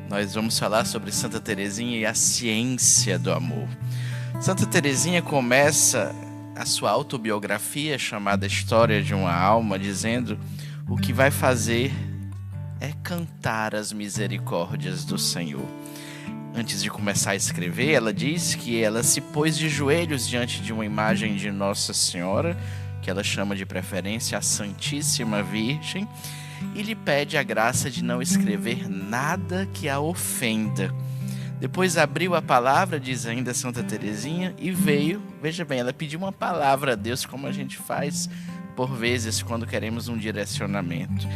Nós vamos falar sobre Santa Teresinha e a ciência do amor. Santa Teresinha começa a sua autobiografia, chamada História de uma Alma, dizendo: o que vai fazer é cantar as misericórdias do Senhor. Antes de começar a escrever, ela diz que ela se pôs de joelhos diante de uma imagem de Nossa Senhora, que ela chama de preferência a Santíssima Virgem, e lhe pede a graça de não escrever nada que a ofenda. Depois abriu a palavra, diz ainda Santa Teresinha, e veio, veja bem, ela pediu uma palavra a Deus, como a gente faz por vezes quando queremos um direcionamento.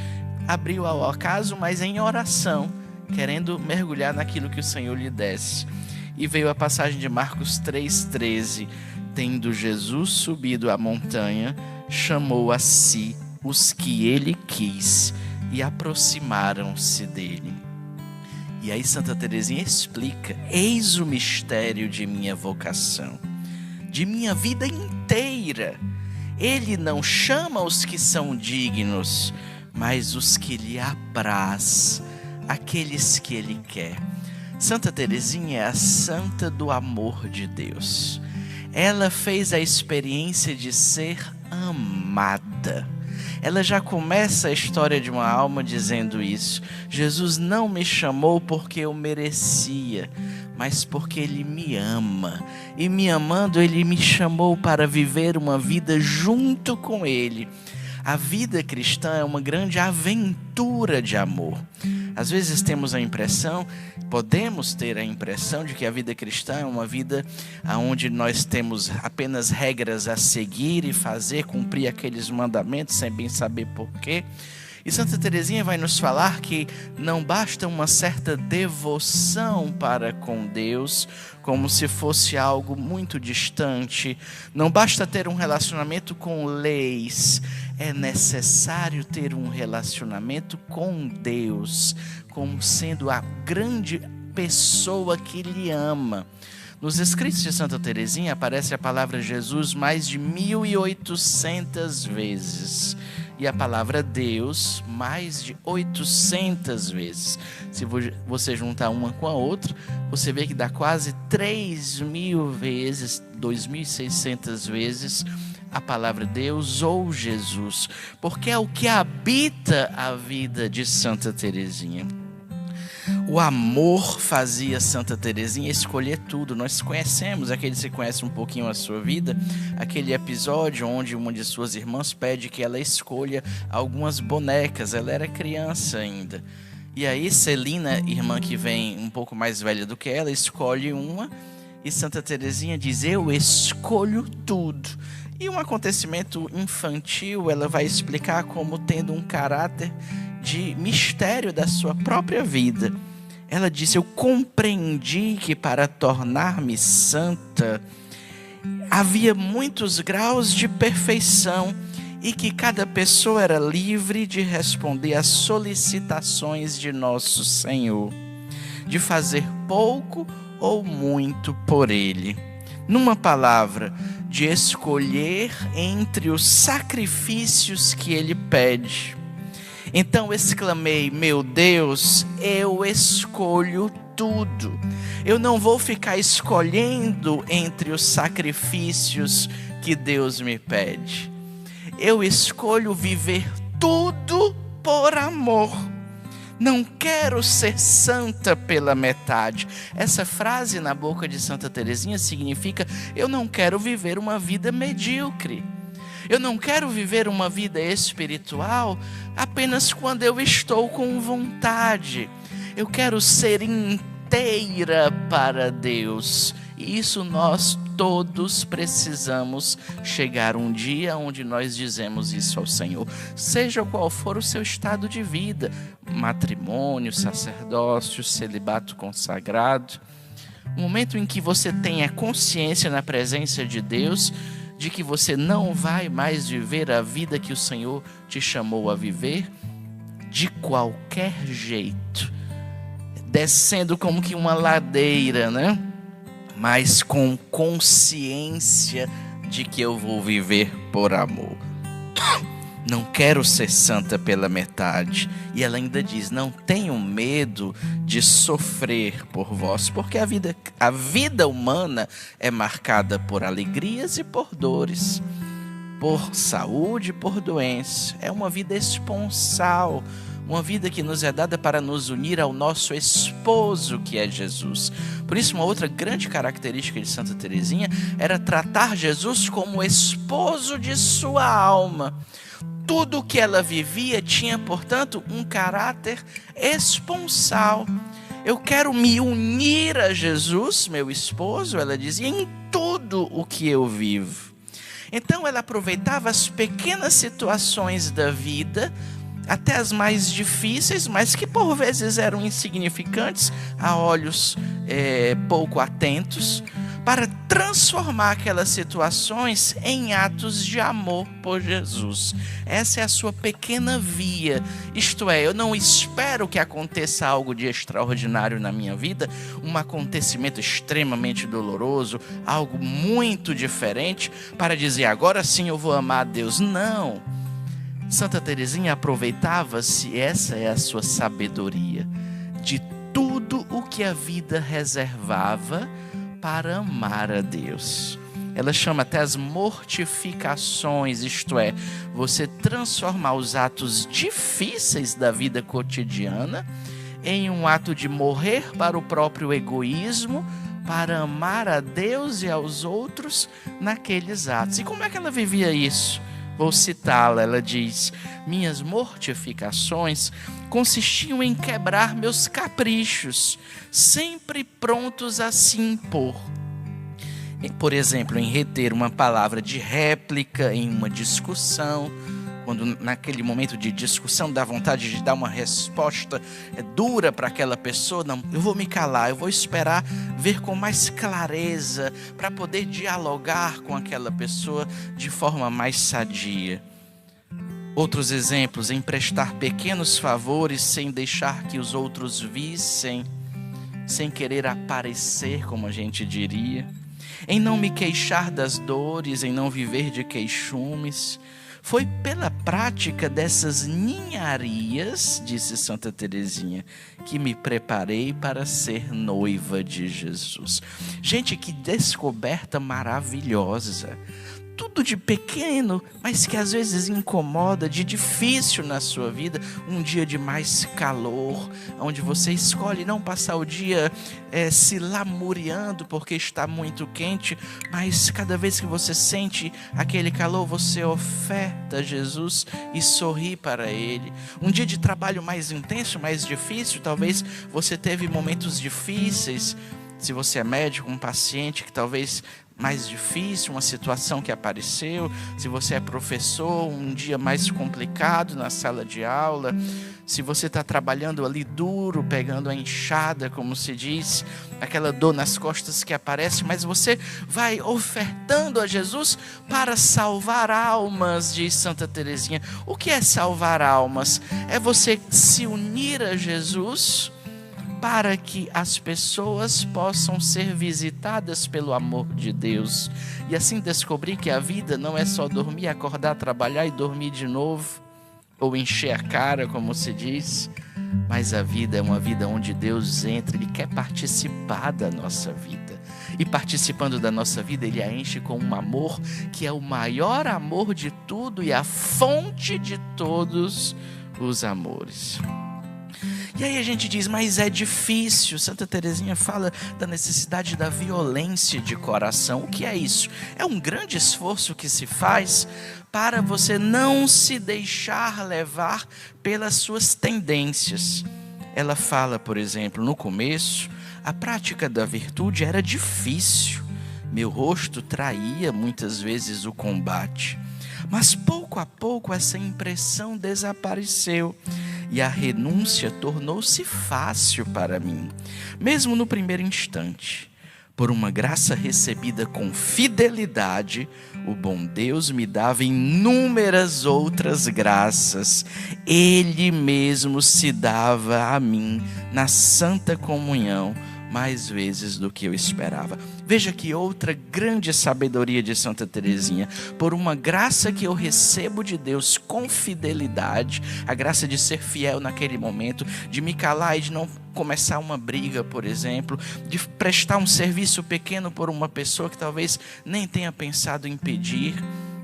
Abriu ao acaso, mas em oração, querendo mergulhar naquilo que o Senhor lhe desse. E veio a passagem de Marcos 3,13: tendo Jesus subido a montanha, chamou a si os que ele quis e aproximaram-se dele. E aí Santa Teresinha explica: eis o mistério de minha vocação, de minha vida inteira. Ele não chama os que são dignos, mas os que lhe apraz, aqueles que ele quer. Santa Teresinha é a santa do amor de Deus. Ela fez a experiência de ser amada. Ela já começa a história de uma alma dizendo isso: Jesus não me chamou porque eu merecia, mas porque Ele me ama. E me amando, Ele me chamou para viver uma vida junto com Ele. A vida cristã é uma grande aventura de amor. Às vezes podemos ter a impressão de que a vida cristã é uma vida onde nós temos apenas regras a seguir e fazer, cumprir aqueles mandamentos sem bem saber porquê. E Santa Teresinha vai nos falar que não basta uma certa devoção para com Deus, como se fosse algo muito distante. Não basta ter um relacionamento com leis. É necessário ter um relacionamento com Deus, como sendo a grande pessoa que lhe ama. Nos escritos de Santa Teresinha aparece a palavra Jesus mais de 1.800 vezes. E a palavra Deus mais de 800 vezes. Se você juntar uma com a outra, você vê que dá quase 3.000 vezes, 2.600 vezes a palavra Deus ou Jesus. Porque é o que habita a vida de Santa Teresinha. O amor fazia Santa Teresinha escolher tudo. Nós conhecemos, aqueles que conhecem um pouquinho a sua vida, aquele episódio onde uma de suas irmãs pede que ela escolha algumas bonecas. Ela era criança ainda. E aí Celina, irmã que vem um pouco mais velha do que ela, escolhe uma. E Santa Teresinha diz: eu escolho tudo. E um acontecimento infantil, ela vai explicar como tendo um caráter de mistério da sua própria vida. Ela diz: eu compreendi que para tornar-me santa havia muitos graus de perfeição e que cada pessoa era livre de responder às solicitações de nosso Senhor, de fazer pouco ou muito por Ele. Numa palavra, de escolher entre os sacrifícios que Ele pede. Então exclamei: meu Deus, eu escolho tudo. Eu não vou ficar escolhendo entre os sacrifícios que Deus me pede. Eu escolho viver tudo por amor. Não quero ser santa pela metade. Essa frase na boca de Santa Teresinha significa: eu não quero viver uma vida medíocre. Eu não quero viver uma vida espiritual apenas quando eu estou com vontade. Eu quero ser inteira para Deus. E isso nós todos precisamos chegar um dia onde nós dizemos isso ao Senhor. Seja qual for o seu estado de vida, matrimônio, sacerdócio, celibato consagrado, o momento em que você tenha consciência na presença de Deus de que você não vai mais viver a vida que o Senhor te chamou a viver, de qualquer jeito, descendo como que uma ladeira, né? Mas com consciência de que eu vou viver por amor. Não quero ser santa pela metade. E ela ainda diz: não tenho medo de sofrer por vós, porque a vida humana é marcada por alegrias e por dores, por saúde e por doença. É uma vida esponsal, uma vida que nos é dada para nos unir ao nosso esposo, que é Jesus. Por isso, uma outra grande característica de Santa Teresinha era tratar Jesus como esposo de sua alma. Tudo o que ela vivia tinha, portanto, um caráter esponsal. Eu quero me unir a Jesus, meu esposo, ela dizia, em tudo o que eu vivo. Então ela aproveitava as pequenas situações da vida, até as mais difíceis, mas que por vezes eram insignificantes a olhos pouco atentos, para transformar aquelas situações em atos de amor por Jesus. Essa é a sua pequena via. Isto é, eu não espero que aconteça algo de extraordinário na minha vida, um acontecimento extremamente doloroso, algo muito diferente, para dizer, agora sim eu vou amar a Deus. Não. Santa Teresinha aproveitava-se, essa é a sua sabedoria, de tudo o que a vida reservava para amar a Deus. Ela chama até as mortificações, isto é, você transformar os atos difíceis da vida cotidiana em um ato de morrer para o próprio egoísmo, para amar a Deus e aos outros naqueles atos. E como é que ela vivia isso? Vou citá-la, ela diz: minhas mortificações consistiam em quebrar meus caprichos, sempre prontos a se impor. Por exemplo, em reter uma palavra de réplica em uma discussão, quando naquele momento de discussão dá vontade de dar uma resposta dura para aquela pessoa, não, eu vou me calar, eu vou esperar ver com mais clareza para poder dialogar com aquela pessoa de forma mais sadia. Outros exemplos, em prestar pequenos favores sem deixar que os outros vissem, sem querer aparecer, como a gente diria, em não me queixar das dores, em não viver de queixumes. Foi pela prática dessas ninharias, disse Santa Teresinha, que me preparei para ser noiva de Jesus. Gente, que descoberta maravilhosa! Tudo de pequeno, mas que às vezes incomoda, de difícil na sua vida. Um dia de mais calor, onde você escolhe não passar o dia se lamuriando porque está muito quente, mas cada vez que você sente aquele calor, você oferta a Jesus e sorri para Ele. Um dia de trabalho mais intenso, mais difícil, talvez você teve momentos difíceis. Se você é médico, um paciente que talvez mais difícil, uma situação que apareceu. Se você é professor, um dia mais complicado na sala de aula. Se você está trabalhando ali duro, pegando a enxada, como se diz, aquela dor nas costas que aparece, mas você vai ofertando a Jesus para salvar almas, diz Santa Teresinha. O que é salvar almas? É você se unir a Jesus para que as pessoas possam ser visitadas pelo amor de Deus. E assim descobrir que a vida não é só dormir, acordar, trabalhar e dormir de novo, ou encher a cara, como se diz, mas a vida é uma vida onde Deus entra, Ele quer participar da nossa vida. E participando da nossa vida, Ele a enche com um amor que é o maior amor de tudo e a fonte de todos os amores. E aí a gente diz, mas é difícil. Santa Teresinha fala da necessidade da violência de coração. O que é isso? É um grande esforço que se faz para você não se deixar levar pelas suas tendências. Ela fala, por exemplo, no começo, a prática da virtude era difícil. Meu rosto traía muitas vezes o combate. Mas pouco a pouco essa impressão desapareceu. E a renúncia tornou-se fácil para mim, mesmo no primeiro instante. Por uma graça recebida com fidelidade, o bom Deus me dava inúmeras outras graças. Ele mesmo se dava a mim na santa comunhão mais vezes do que eu esperava. Veja que outra grande sabedoria de Santa Teresinha. Por uma graça que eu recebo de Deus com fidelidade, a graça de ser fiel naquele momento, de me calar e de não começar uma briga, por exemplo, de prestar um serviço pequeno por uma pessoa que talvez nem tenha pensado em pedir,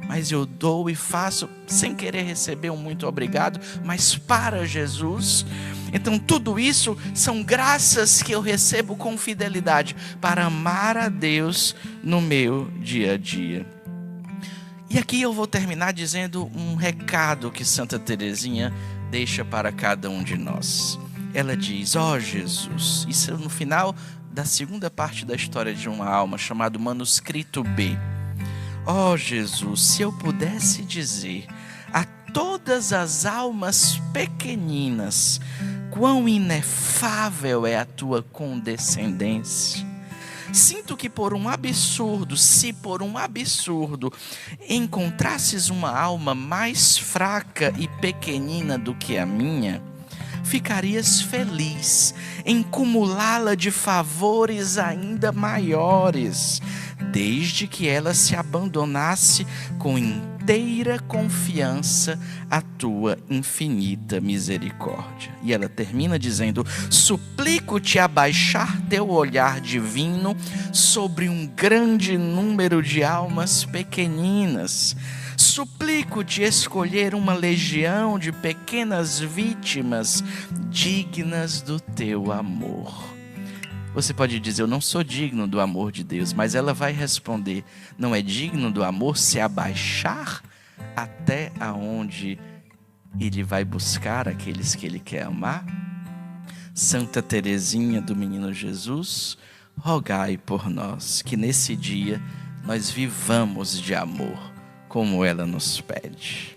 mas eu dou e faço sem querer receber um muito obrigado, mas para Jesus. Então tudo isso são graças que eu recebo com fidelidade para amar a Deus no meu dia a dia. E aqui eu vou terminar dizendo um recado que Santa Teresinha deixa para cada um de nós. Ela diz: ó Jesus, isso é no final da segunda parte da história de uma alma, chamado Manuscrito B. Ó Jesus, se eu pudesse dizer a todas as almas pequeninas quão inefável é a tua condescendência. Sinto que se por um absurdo encontrasses uma alma mais fraca e pequenina do que a minha, ficarias feliz em cumulá-la de favores ainda maiores, desde que ela se abandonasse com inteira confiança à tua infinita misericórdia. E ela termina dizendo: suplico-te abaixar teu olhar divino sobre um grande número de almas pequeninas. Suplico-te escolher uma legião de pequenas vítimas dignas do teu amor. Você pode dizer: eu não sou digno do amor de Deus, mas ela vai responder: não é digno do amor se abaixar até aonde Ele vai buscar aqueles que Ele quer amar? Santa Teresinha do Menino Jesus, rogai por nós, que nesse dia nós vivamos de amor, como ela nos pede.